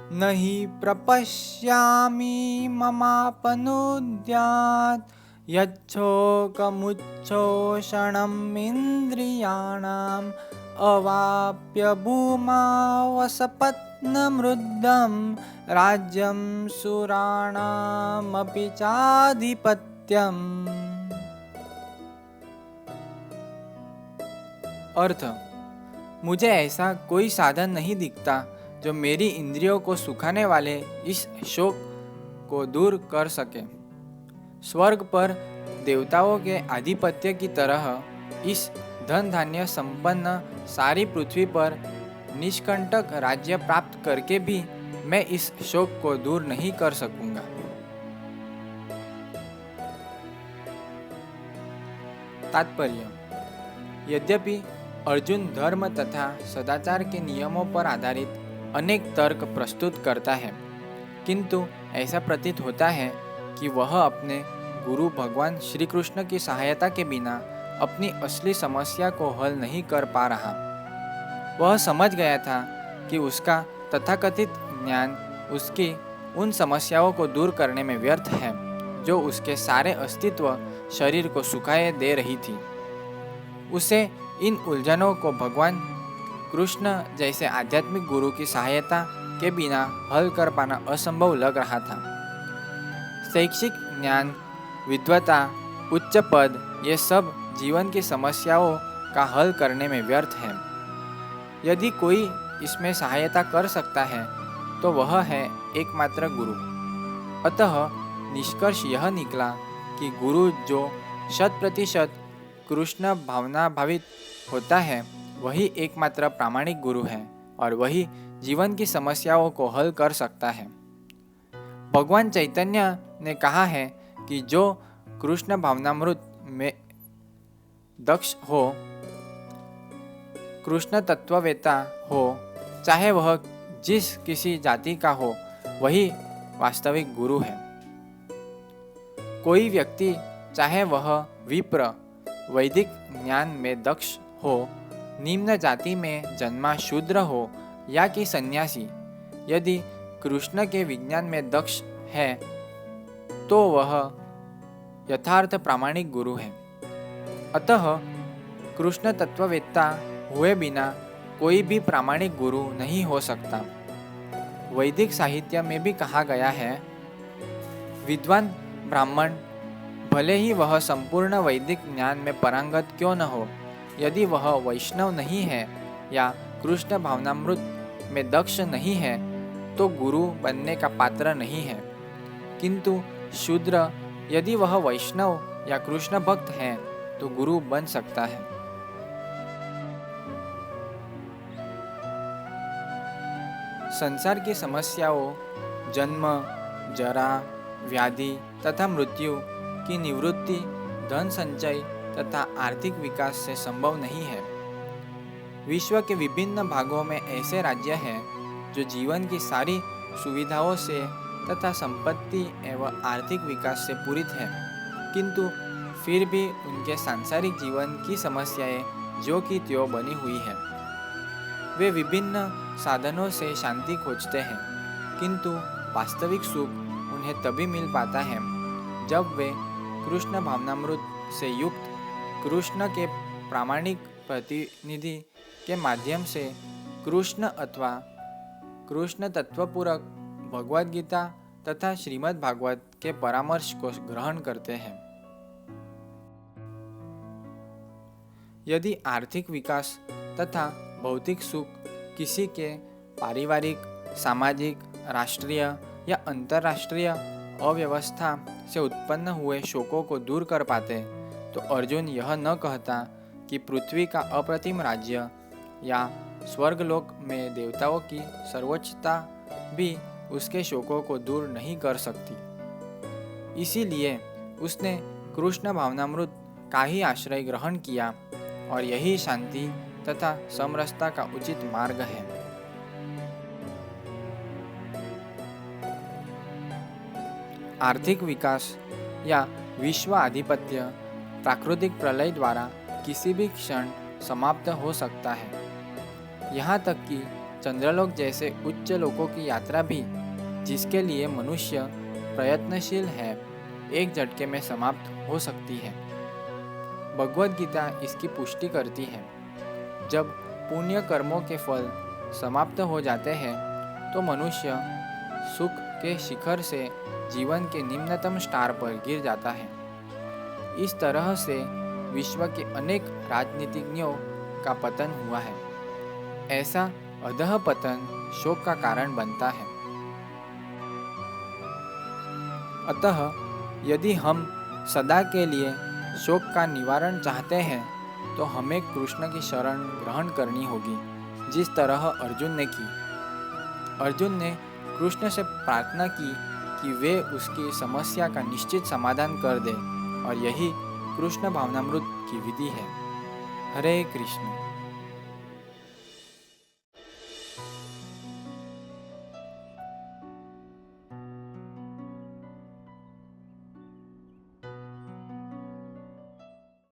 न हि प्रपश्यामि ममापनुद्यात् यच्छोकमुच्छोषणम् इन्द्रियाणाम् अवाप्य भूमावसपत्नमृद्धं राज्यं सुराणामपि चाधिपत्यम्। अर्थ, मुझे ऐसा कोई साधन नहीं दिखता जो मेरी इंद्रियों को सुखाने वाले इस शोक को दूर कर सके। स्वर्ग पर देवताओं के आधिपत्य की तरह इस धन धान्य संपन्न सारी पृथ्वी पर निष्कंटक राज्य प्राप्त करके भी मैं इस शोक को दूर नहीं कर सकूंगा। तात्पर्य, यद्यपि अर्जुन धर्म तथा सदाचार के नियमों पर आधारित अनेक तर्क प्रस्तुत करता है, किंतु ऐसा प्रतीत होता है कि वह अपने गुरु भगवान श्री कृष्ण की सहायता के बिना अपनी असली समस्या को हल नहीं कर पा रहा। वह समझ गया था कि उसका तथाकथित ज्ञान उसकी उन समस्याओं को दूर करने में व्यर्थ है जो उसके सारे अस्तित्व शरीर को सुखाए दे रही थी। उसे इन उलझनों को भगवान कृष्ण जैसे आध्यात्मिक गुरु की सहायता के बिना हल कर पाना असंभव लग रहा था। शैक्षिक ज्ञान, विद्वता, उच्च पद, ये सब जीवन की समस्याओं का हल करने में व्यर्थ है। यदि कोई इसमें सहायता कर सकता है तो वह है एकमात्र गुरु। अतः निष्कर्ष यह निकला कि गुरु जो 100% कृष्ण भावना भावित होता है वही एकमात्र प्रामाणिक गुरु है और वही जीवन की समस्याओं को हल कर सकता है। भगवान चैतन्य ने कहा है कि जो कृष्ण भावनामृत में दक्ष हो, कृष्ण तत्ववेता हो, चाहे वह जिस किसी जाति का हो, वही वास्तविक गुरु है। कोई व्यक्ति, चाहे वह विप्र, वैदिक ज्ञान में दक्ष हो, निम्न जाति में जन्मा शूद्र हो या कि सन्यासी, यदि कृष्ण के विज्ञान में दक्ष है तो वह यथार्थ प्रामाणिक गुरु है। अतः कृष्ण तत्ववेत्ता हुए बिना कोई भी प्रामाणिक गुरु नहीं हो सकता। वैदिक साहित्य में भी कहा गया है, विद्वान ब्राह्मण भले ही वह संपूर्ण वैदिक ज्ञान में पारंगत क्यों न हो, यदि वह वैष्णव नहीं है या कृष्ण भावनामृत में दक्ष नहीं है तो गुरु बनने का पात्र नहीं है। किंतु शूद्र, यदि वह वैष्णव या कृष्ण भक्त है तो गुरु बन सकता है। संसार की समस्याओं, जन्म, जरा, व्याधि तथा मृत्यु की निवृत्ति धन संचय तथा आर्थिक विकास से संभव नहीं है। विश्व के विभिन्न भागों में ऐसे राज्य हैं जो जीवन की सारी सुविधाओं से तथा संपत्ति एवं आर्थिक विकास से पूरित है, किंतु फिर भी उनके सांसारिक जीवन की समस्याएं जो कि त्यों बनी हुई है। वे विभिन्न साधनों से शांति खोजते हैं, किंतु वास्तविक सुख उन्हें तभी मिल पाता है जब वे कृष्ण भावनामृत से युक्त कृष्ण के प्रामाणिक प्रतिनिधि के माध्यम से कृष्ण अथवा कृष्ण तत्वपूरक भगवद गीता तथा श्रीमद् भागवत के परामर्श को ग्रहण करते हैं। यदि आर्थिक विकास तथा भौतिक सुख किसी के पारिवारिक, सामाजिक, राष्ट्रीय या अंतर्राष्ट्रीय अव्यवस्था से उत्पन्न हुए शोकों को दूर कर पाते तो अर्जुन यह न कहता कि पृथ्वी का अप्रतिम राज्य या स्वर्गलोक में देवताओं की सर्वोच्चता भी उसके शोकों को दूर नहीं कर सकती। इसीलिए उसने कृष्ण भावनामृत का ही आश्रय ग्रहण किया और यही शांति तथा समरसता का उचित मार्ग है। आर्थिक विकास या विश्व आधिपत्य प्राकृतिक प्रलय द्वारा किसी भी क्षण समाप्त हो सकता है। यहाँ तक कि चंद्रलोक जैसे उच्च लोकों की यात्रा भी, जिसके लिए मनुष्य प्रयत्नशील है, एक झटके में समाप्त हो सकती है। भगवद गीता इसकी पुष्टि करती है। जब पुण्य कर्मों के फल समाप्त हो जाते हैं तो मनुष्य सुख के शिखर से जीवन के निम्नतम स्टार पर गिर जाता है। इस तरह से विश्व के अनेक राजनीतिज्ञों का पतन हुआ है। ऐसा अधः पतन शोक का कारण बनता है। अतः यदि हम सदा के लिए शोक का निवारण चाहते हैं तो हमें कृष्ण की शरण ग्रहण करनी होगी, जिस तरह अर्जुन ने की। अर्जुन ने कृष्ण से प्रार्थना की कि वे उसकी समस्या का निश्चित समाधान कर दे, और यही कृष्ण भावनामृत की विधि है। हरे कृष्ण।